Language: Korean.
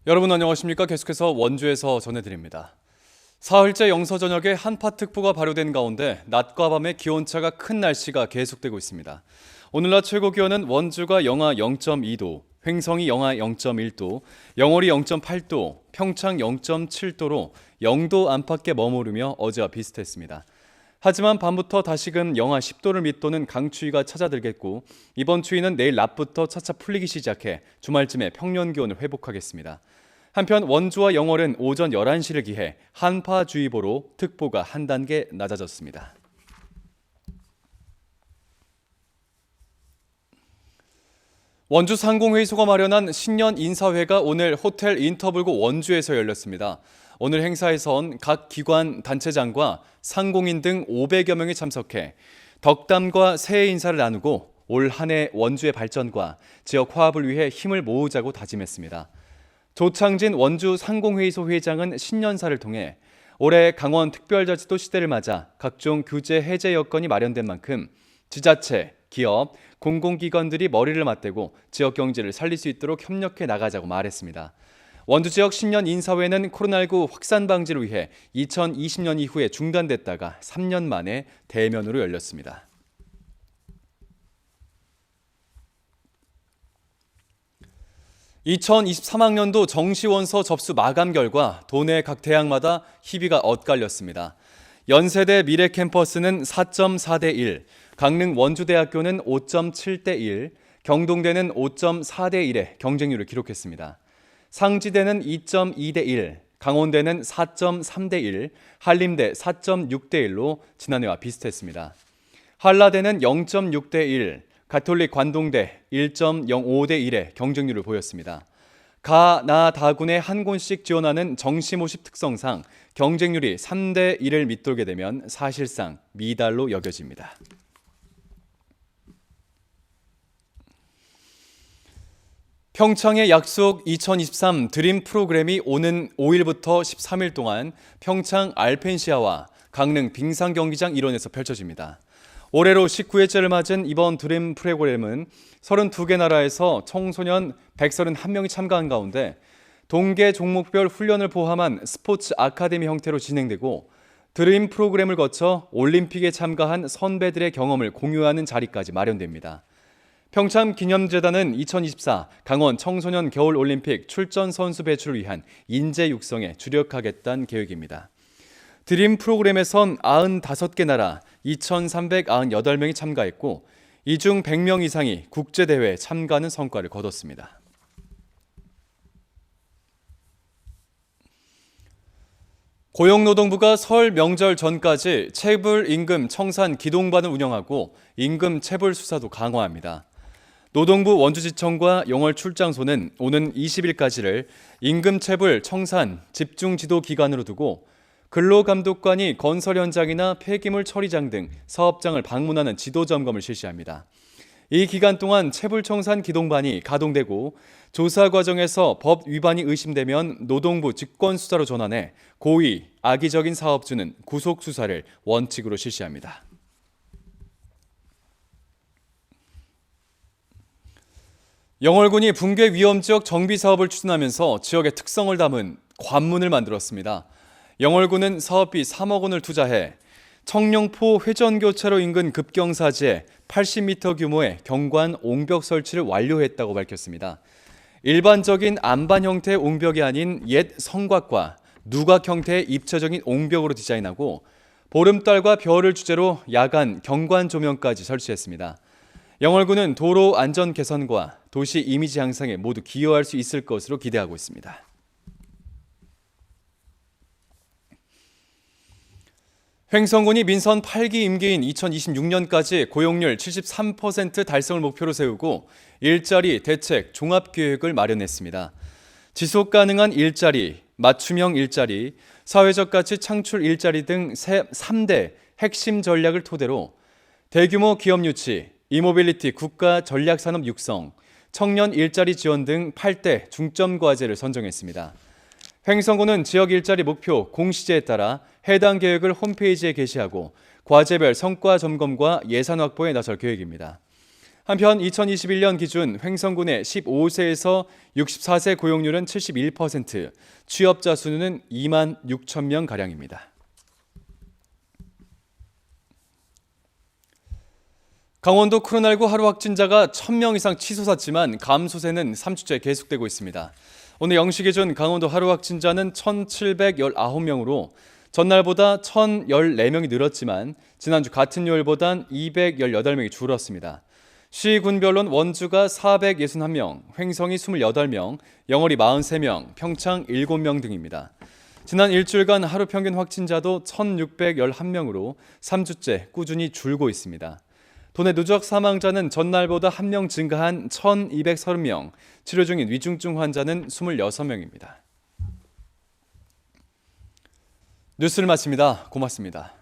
여러분 안녕하십니까? 계속해서 원주에서 전해드립니다. 사흘째 영서 저녁에 한파특보가 발효된 가운데 낮과 밤의 기온차가 큰 날씨가 계속되고 있습니다. 오늘 낮 최고 기온은 원주가 영하 0.2도, 횡성이 영하 0.1도, 영월이 0.8도, 평창 0.7도로 0도 안팎에 머무르며 어제와 비슷했습니다. 하지만 밤부터 다시금 영하 10도를 밑도는 강추위가 찾아들겠고 이번 추위는 내일 낮부터 차차 풀리기 시작해 주말쯤에 평년 기온을 회복하겠습니다. 한편 원주와 영월은 오전 11시를 기해 한파주의보로 특보가 한 단계 낮아졌습니다. 원주 상공회의소가 마련한 신년 인사회가 오늘 호텔 인터블고 원주에서 열렸습니다. 오늘 행사에선 각 기관 단체장과 상공인 등 500여 명이 참석해 덕담과 새해 인사를 나누고 올 한 해 원주의 발전과 지역 화합을 위해 힘을 모으자고 다짐했습니다. 조창진 원주 상공회의소 회장은 신년사를 통해 올해 강원 특별자치도 시대를 맞아 각종 규제 해제 여건이 마련된 만큼 지자체, 기업, 공공기관들이 머리를 맞대고 지역 경제를 살릴 수 있도록 협력해 나가자고 말했습니다. 원주 지역 신년 인사회는 코로나19 확산 방지를 위해 2020년 이후에 중단됐다가 3년 만에 대면으로 열렸습니다. (2023학년도) 정시원서 접수 마감 결과 도내 각 대학마다 희비가 엇갈렸습니다. 연세대 미래캠퍼스는 4.4대 1, 강릉 원주대학교는 5.7대 1, 경동대는 5.4대 1의 경쟁률을 기록했습니다. 상지대는 2.2대 1, 강원대는 4.3대 1, 한림대 4.6대 1로 지난해와 비슷했습니다. 한라대는 0.6대 1, 가톨릭 관동대 1.05대 1의 경쟁률을 보였습니다. 가, 나, 다군에 한 곳씩 지원하는 정시 모집 특성상 경쟁률이 3대 1을 밑돌게 되면 사실상 미달로 여겨집니다. 평창의 약속 2023 드림 프로그램이 오는 5일부터 13일 동안 평창 알펜시아와 강릉 빙상 경기장 일원에서 펼쳐집니다. 올해로 19회째를 맞은 이번 드림 프로그램은 32개 나라에서 청소년 131명이 참가한 가운데 동계 종목별 훈련을 포함한 스포츠 아카데미 형태로 진행되고 드림 프로그램을 거쳐 올림픽에 참가한 선배들의 경험을 공유하는 자리까지 마련됩니다. 평창기념재단은 2024 강원 청소년 겨울올림픽 출전 선수 배출을 위한 인재 육성에 주력하겠다는 계획입니다. 드림 프로그램에선 95개 나라 2,398명이 참가했고 이 중 100명 이상이 국제대회에 참가하는 성과를 거뒀습니다. 고용노동부가 설 명절 전까지 체불 임금 청산 기동반을 운영하고 임금 체불 수사도 강화합니다. 노동부 원주지청과 영월 출장소는 오는 20일까지를 임금 체불 청산 집중 지도 기간으로 두고 근로감독관이 건설 현장이나 폐기물 처리장 등 사업장을 방문하는 지도 점검을 실시합니다. 이 기간 동안 체불청산 기동반이 가동되고 조사 과정에서 법 위반이 의심되면 노동부 직권수사로 전환해 고의, 악의적인 사업주는 구속수사를 원칙으로 실시합니다. 영월군이 붕괴 위험지역 정비사업을 추진하면서 지역의 특성을 담은 관문을 만들었습니다. 영월군은 사업비 3억 원을 투자해 청룡포 회전교차로 인근 급경사지에 80m 규모의 경관 옹벽 설치를 완료했다고 밝혔습니다. 일반적인 안반 형태의 옹벽이 아닌 옛 성곽과 누각 형태의 입체적인 옹벽으로 디자인하고 보름달과 별을 주제로 야간 경관 조명까지 설치했습니다. 영월군은 도로 안전 개선과 도시 이미지 향상에 모두 기여할 수 있을 것으로 기대하고 있습니다. 횡성군이 민선 8기 임기인 2026년까지 고용률 73% 달성을 목표로 세우고 일자리 대책 종합계획을 마련했습니다. 지속 가능한 일자리, 맞춤형 일자리, 사회적 가치 창출 일자리 등 3대 핵심 전략을 토대로 대규모 기업 유치, 이모빌리티 국가 전략 산업 육성, 청년 일자리 지원 등 8대 중점 과제를 선정했습니다. 횡성군은 지역 일자리 목표 공시제에 따라 해당 계획을 홈페이지에 게시하고 과제별 성과 점검과 예산 확보에 나설 계획입니다. 한편 2021년 기준 횡성군의 15세에서 64세 고용률은 71%, 취업자 수는 2만 6천 명 가량입니다. 강원도 코로나19 하루 확진자가 1,000명 이상 치솟았지만 감소세는 3주째 계속되고 있습니다. 오늘 0시 기준 강원도 하루 확진자는 1,719명으로 전날보다 1,014명이 늘었지만 지난주 같은 요일보단 218명이 줄었습니다. 시군별로는 원주가 461명, 횡성이 28명, 영월이 43명, 평창 7명 등입니다. 지난 일주일간 하루 평균 확진자도 1,611명으로 3주째 꾸준히 줄고 있습니다. 도내 누적 사망자는 전날보다 1명 증가한 1,230명, 치료 중인 위중증 환자는 26명입니다. 뉴스를 마칩니다. 고맙습니다.